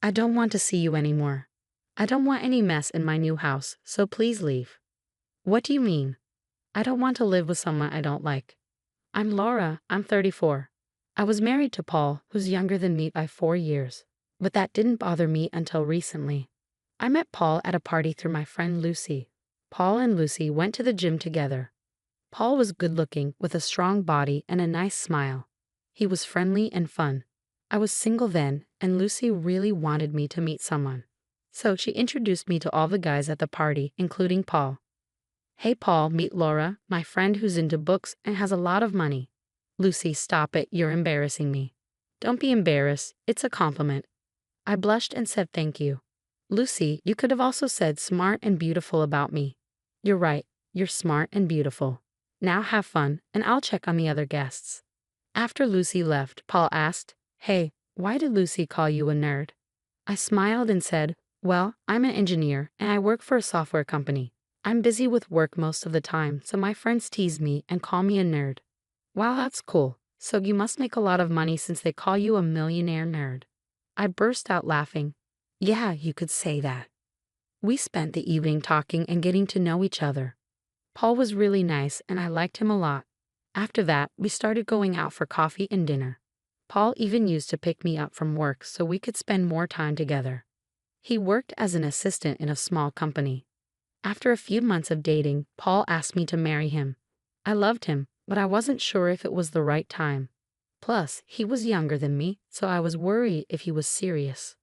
I don't want to see you anymore. I don't want any mess in my new house, so please leave. What do you mean? I don't want to live with someone I don't like. I'm Laura, I'm 34. I was married to Paul, who's younger than me by 4 years. But that didn't bother me until recently. I met Paul at a party through my friend Lucy. Paul and Lucy went to the gym together. Paul was good-looking, with a strong body and a nice smile. He was friendly and fun. I was single then, and Lucy really wanted me to meet someone. So she introduced me to all the guys at the party, including Paul. Hey Paul, meet Laura, my friend who's into books and has a lot of money. Lucy, stop it, you're embarrassing me. Don't be embarrassed, it's a compliment. I blushed and said thank you. Lucy, you could have also said smart and beautiful about me. You're right, you're smart and beautiful. Now have fun, and I'll check on the other guests. After Lucy left, Paul asked, Hey, why did Lucy call you a nerd? I smiled and said, Well, I'm an engineer, and I work for a software company. I'm busy with work most of the time, so my friends tease me and call me a nerd. Wow, that's cool. So you must make a lot of money since they call you a millionaire nerd. I burst out laughing. Yeah, you could say that. We spent the evening talking and getting to know each other. Paul was really nice and I liked him a lot. After that, we started going out for coffee and dinner. Paul even used to pick me up from work so we could spend more time together. He worked as an assistant in a small company. After a few months of dating, Paul asked me to marry him. I loved him, but I wasn't sure if it was the right time. Plus, he was younger than me, so I was worried if he was serious.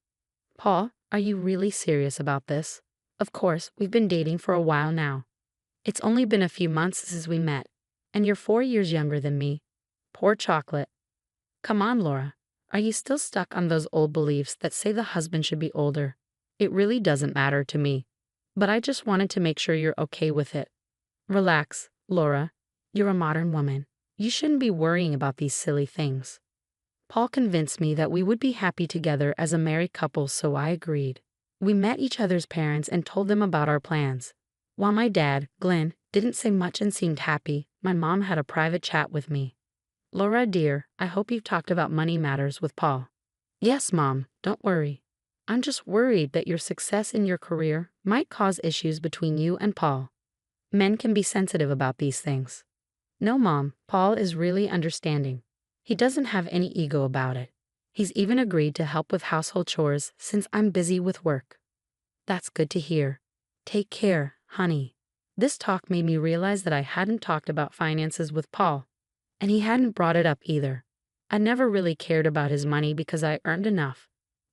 Paul, are you really serious about this? Of course, we've been dating for a while now. It's only been a few months since we met, and you're 4 years younger than me. Poor chocolate. Come on, Laura. Are you still stuck on those old beliefs that say the husband should be older? It really doesn't matter to me. But I just wanted to make sure you're okay with it. Relax, Laura. You're a modern woman. You shouldn't be worrying about these silly things. Paul convinced me that we would be happy together as a married couple, so I agreed. We met each other's parents and told them about our plans. While my dad, Glenn, didn't say much and seemed happy, my mom had a private chat with me. Laura, dear, I hope you've talked about money matters with Paul. Yes, Mom, don't worry. I'm just worried that your success in your career might cause issues between you and Paul. Men can be sensitive about these things. No, Mom, Paul is really understanding. He doesn't have any ego about it. He's even agreed to help with household chores since I'm busy with work. That's good to hear. Take care, honey. This talk made me realize that I hadn't talked about finances with Paul, and he hadn't brought it up either. I never really cared about his money because I earned enough.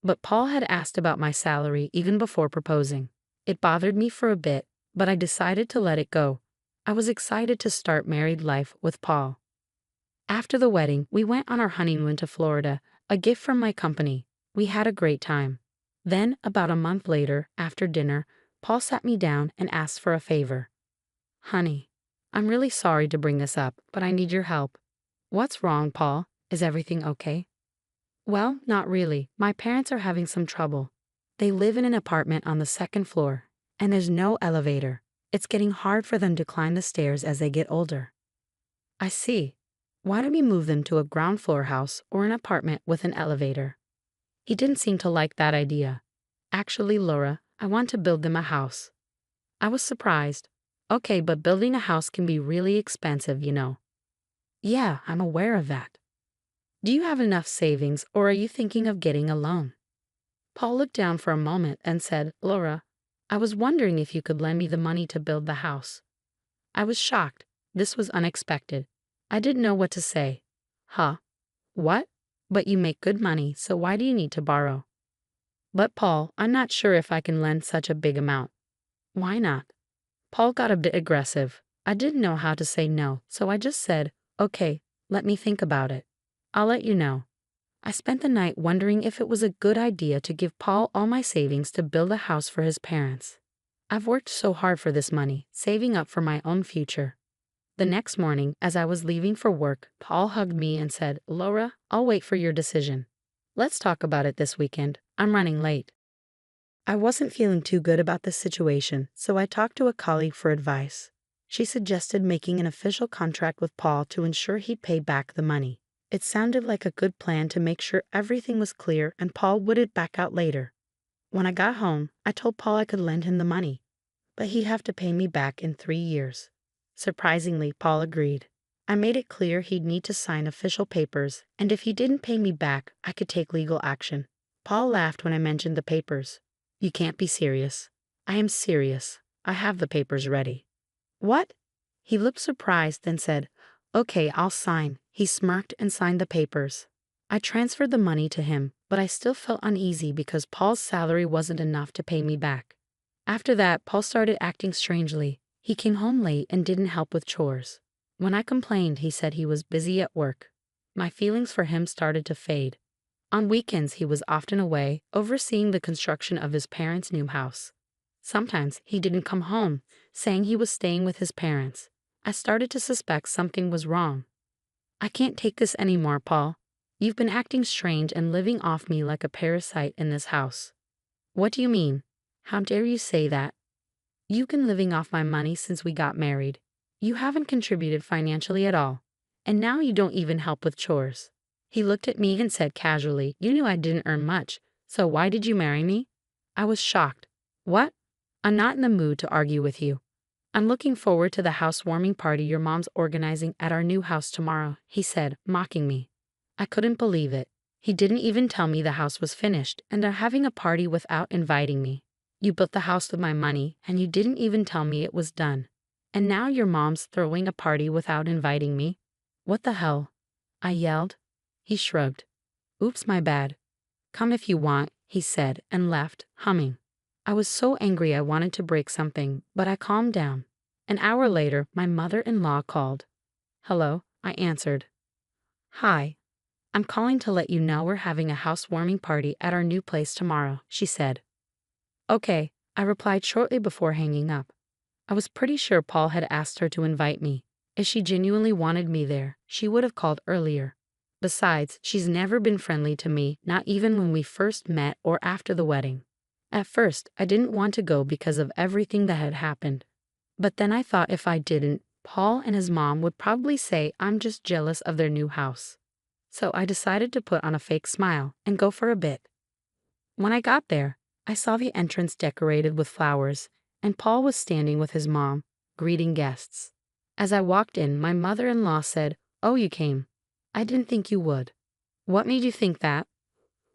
But Paul had asked about my salary even before proposing. It bothered me for a bit, but I decided to let it go. I was excited to start married life with Paul. After the wedding, we went on our honeymoon to Florida, a gift from my company. We had a great time. Then, about a month later, after dinner, Paul sat me down and asked for a favor. Honey, I'm really sorry to bring this up, but I need your help. What's wrong, Paul? Is everything okay? Well, not really. My parents are having some trouble. They live in an apartment on the second floor, and there's no elevator. It's getting hard for them to climb the stairs as they get older. I see. Why don't we move them to a ground floor house or an apartment with an elevator? He didn't seem to like that idea. Actually, Laura, I want to build them a house. I was surprised. Okay, but building a house can be really expensive, you know. Yeah, I'm aware of that. Do you have enough savings, or are you thinking of getting a loan? Paul looked down for a moment and said, Laura, I was wondering if you could lend me the money to build the house. I was shocked. This was unexpected. I didn't know what to say. Huh? What? But you make good money, so why do you need to borrow? But Paul, I'm not sure if I can lend such a big amount. Why not? Paul got a bit aggressive. I didn't know how to say no, so I just said, okay, let me think about it. I'll let you know. I spent the night wondering if it was a good idea to give Paul all my savings to build a house for his parents. I've worked so hard for this money, saving up for my own future. The next morning, as I was leaving for work, Paul hugged me and said, Laura, I'll wait for your decision. Let's talk about it this weekend. I'm running late. I wasn't feeling too good about this situation, so I talked to a colleague for advice. She suggested making an official contract with Paul to ensure he'd pay back the money. It sounded like a good plan to make sure everything was clear and Paul wouldn't back out later. When I got home, I told Paul I could lend him the money, but he'd have to pay me back in 3 years. Surprisingly, Paul agreed. I made it clear he'd need to sign official papers, and if he didn't pay me back, I could take legal action. Paul laughed when I mentioned the papers. You can't be serious. I am serious. I have the papers ready. What? He looked surprised, then said, Okay, I'll sign. He smirked and signed the papers. I transferred the money to him, but I still felt uneasy because Paul's salary wasn't enough to pay me back. After that, Paul started acting strangely. He came home late and didn't help with chores. When I complained, he said he was busy at work. My feelings for him started to fade. On weekends, he was often away, overseeing the construction of his parents' new house. Sometimes he didn't come home, saying he was staying with his parents. I started to suspect something was wrong. I can't take this anymore, Paul. You've been acting strange and living off me like a parasite in this house. What do you mean? How dare you say that? You've been living off my money since we got married. You haven't contributed financially at all. And now you don't even help with chores. He looked at me and said casually, You knew I didn't earn much, so why did you marry me? I was shocked. What? I'm not in the mood to argue with you. I'm looking forward to the housewarming party your mom's organizing at our new house tomorrow, he said, mocking me. I couldn't believe it. He didn't even tell me the house was finished, and they're having a party without inviting me. You built the house with my money, and you didn't even tell me it was done. And now your mom's throwing a party without inviting me? What the hell? I yelled. He shrugged. Oops, my bad. Come if you want, he said, and left, humming. I was so angry I wanted to break something, but I calmed down. An hour later, my mother-in-law called. Hello, I answered. Hi. I'm calling to let you know we're having a housewarming party at our new place tomorrow, she said. Okay, I replied shortly before hanging up. I was pretty sure Paul had asked her to invite me. If she genuinely wanted me there, she would have called earlier. Besides, she's never been friendly to me, not even when we first met or after the wedding. At first, I didn't want to go because of everything that had happened. But then I thought if I didn't, Paul and his mom would probably say I'm just jealous of their new house. So I decided to put on a fake smile and go for a bit. When I got there, I saw the entrance decorated with flowers, and Paul was standing with his mom, greeting guests. As I walked in, my mother-in-law said, Oh, you came. I didn't think you would. What made you think that?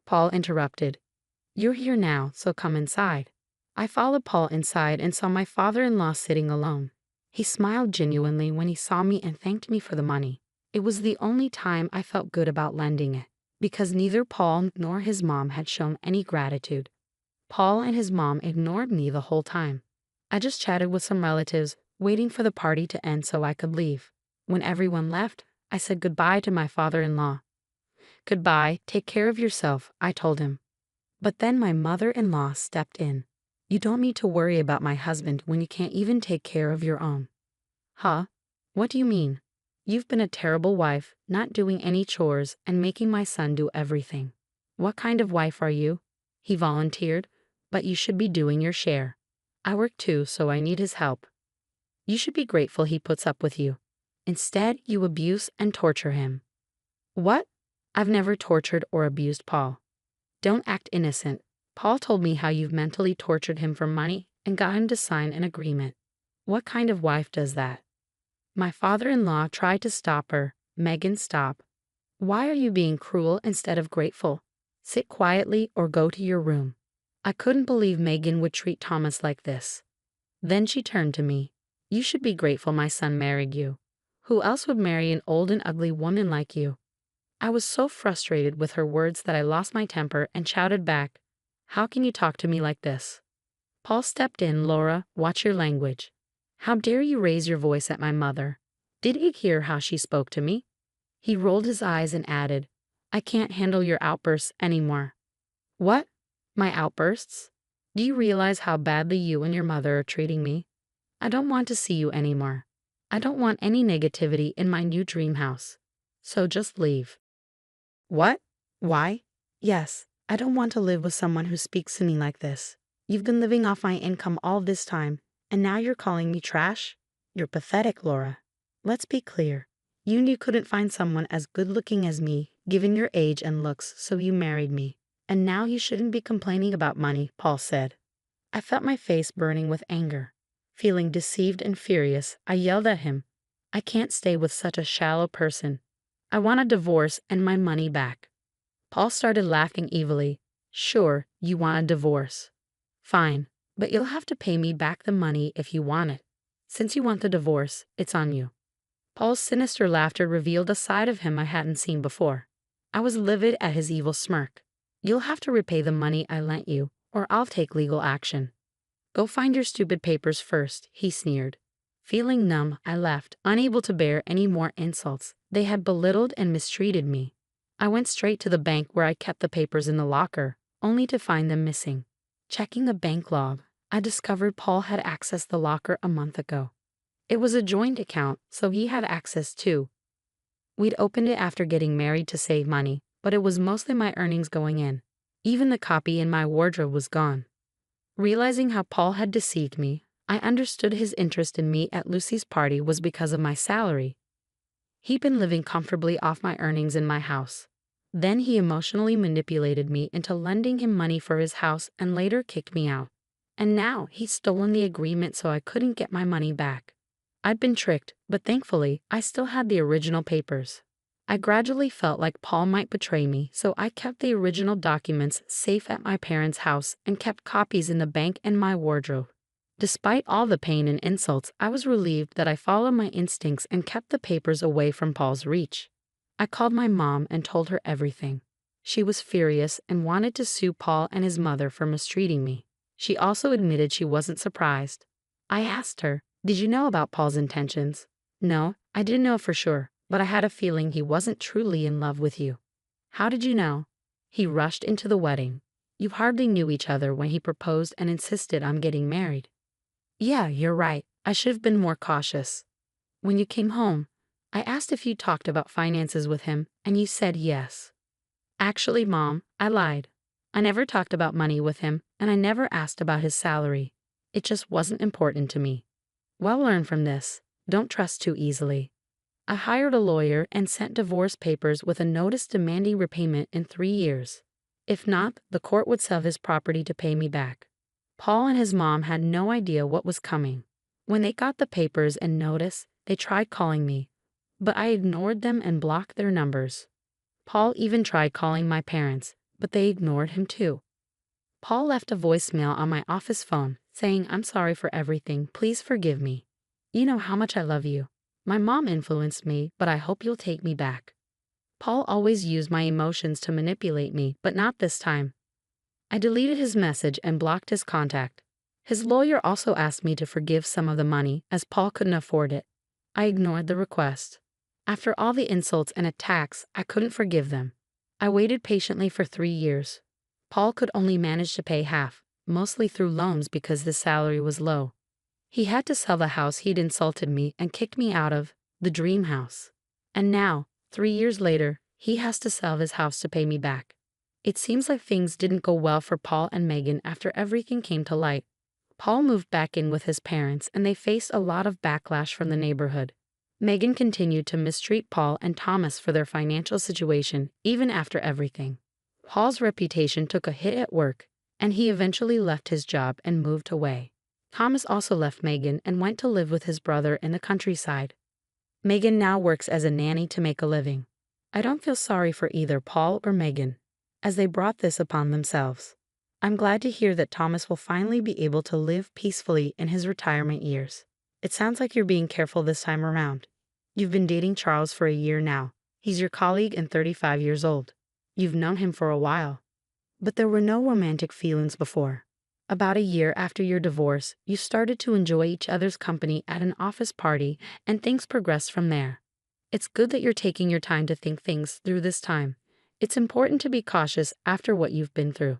Paul interrupted. You're here now, so come inside. I followed Paul inside and saw my father-in-law sitting alone. He smiled genuinely when he saw me and thanked me for the money. It was the only time I felt good about lending it, because neither Paul nor his mom had shown any gratitude. Paul and his mom ignored me the whole time. I just chatted with some relatives, waiting for the party to end so I could leave. When everyone left, I said goodbye to my father-in-law. Goodbye, take care of yourself, I told him. But then my mother-in-law stepped in. You don't need to worry about my husband when you can't even take care of your own. Huh? What do you mean? You've been a terrible wife, not doing any chores and making my son do everything. What kind of wife are you? He volunteered, but you should be doing your share. I work too, so I need his help. You should be grateful he puts up with you. Instead, you abuse and torture him. What? I've never tortured or abused Paul. Don't act innocent. Paul told me how you've mentally tortured him for money and got him to sign an agreement. What kind of wife does that? My father-in-law tried to stop her. Megan, stop. Why are you being cruel instead of grateful? Sit quietly or go to your room. I couldn't believe Megan would treat Thomas like this. Then she turned to me. You should be grateful my son married you. Who else would marry an old and ugly woman like you? I was so frustrated with her words that I lost my temper and shouted back, How can you talk to me like this? Paul stepped in. Laura, watch your language. How dare you raise your voice at my mother? Did you hear how she spoke to me? He rolled his eyes and added, I can't handle your outbursts anymore. What? My outbursts? Do you realize how badly you and your mother are treating me? I don't want to see you anymore. I don't want any negativity in my new dream house. So just leave. What? Why? Yes, I don't want to live with someone who speaks to me like this. You've been living off my income all this time, and now you're calling me trash? You're pathetic, Laura. Let's be clear. You knew you couldn't find someone as good-looking as me, given your age and looks, so you married me. And now you shouldn't be complaining about money, Paul said. I felt my face burning with anger. Feeling deceived and furious, I yelled at him. I can't stay with such a shallow person. I want a divorce and my money back. Paul started laughing evilly. Sure, you want a divorce. Fine, but you'll have to pay me back the money if you want it. Since you want the divorce, it's on you. Paul's sinister laughter revealed a side of him I hadn't seen before. I was livid at his evil smirk. You'll have to repay the money I lent you, or I'll take legal action. Go find your stupid papers first, he sneered. Feeling numb, I left, unable to bear any more insults. They had belittled and mistreated me. I went straight to the bank where I kept the papers in the locker, only to find them missing. Checking the bank log, I discovered Paul had accessed the locker a month ago. It was a joint account, so he had access too. We'd opened it after getting married to save money, but it was mostly my earnings going in. Even the copy in my wardrobe was gone. Realizing how Paul had deceived me, I understood his interest in me at Lucy's party was because of my salary. He'd been living comfortably off my earnings in my house. Then he emotionally manipulated me into lending him money for his house and later kicked me out. And now he's stolen the agreement so I couldn't get my money back. I'd been tricked, but thankfully, I still had the original papers. I gradually felt like Paul might betray me, so I kept the original documents safe at my parents' house and kept copies in the bank and my wardrobe. Despite all the pain and insults, I was relieved that I followed my instincts and kept the papers away from Paul's reach. I called my mom and told her everything. She was furious and wanted to sue Paul and his mother for mistreating me. She also admitted she wasn't surprised. I asked her, "Did you know about Paul's intentions?" "No, I didn't know for sure, but I had a feeling he wasn't truly in love with you." "How did you know?" "He rushed into the wedding. You hardly knew each other when he proposed and insisted on getting married." "Yeah, you're right. I should have been more cautious." "When you came home, I asked if you talked about finances with him, and you said yes." "Actually, Mom, I lied. I never talked about money with him, and I never asked about his salary. It just wasn't important to me." Well, learn from this. Don't trust too easily. I hired a lawyer and sent divorce papers with a notice demanding repayment in 3 years. If not, the court would sell his property to pay me back. Paul and his mom had no idea what was coming. When they got the papers and notice, they tried calling me, but I ignored them and blocked their numbers. Paul even tried calling my parents, but they ignored him too. Paul left a voicemail on my office phone saying, "I'm sorry for everything, please forgive me. You know how much I love you. My mom influenced me, but I hope you'll take me back." Paul always used my emotions to manipulate me, but not this time. I deleted his message and blocked his contact. His lawyer also asked me to forgive some of the money, as Paul couldn't afford it. I ignored the request. After all the insults and attacks, I couldn't forgive them. I waited patiently for 3 years. Paul could only manage to pay half, mostly through loans because his salary was low. He had to sell the house he'd insulted me and kicked me out of, the dream house. And now, 3 years later, he has to sell his house to pay me back. It seems like things didn't go well for Paul and Megan after everything came to light. Paul moved back in with his parents and they faced a lot of backlash from the neighborhood. Megan continued to mistreat Paul and Thomas for their financial situation, even after everything. Paul's reputation took a hit at work, and he eventually left his job and moved away. Thomas also left Megan and went to live with his brother in the countryside. Megan now works as a nanny to make a living. I don't feel sorry for either Paul or Megan, as they brought this upon themselves. I'm glad to hear that Thomas will finally be able to live peacefully in his retirement years. It sounds like you're being careful this time around. You've been dating Charles for a year now. He's your colleague and 35 years old. You've known him for a while. But there were no romantic feelings before. About a year after your divorce, you started to enjoy each other's company at an office party, and things progressed from there. It's good that you're taking your time to think things through this time. It's important to be cautious after what you've been through.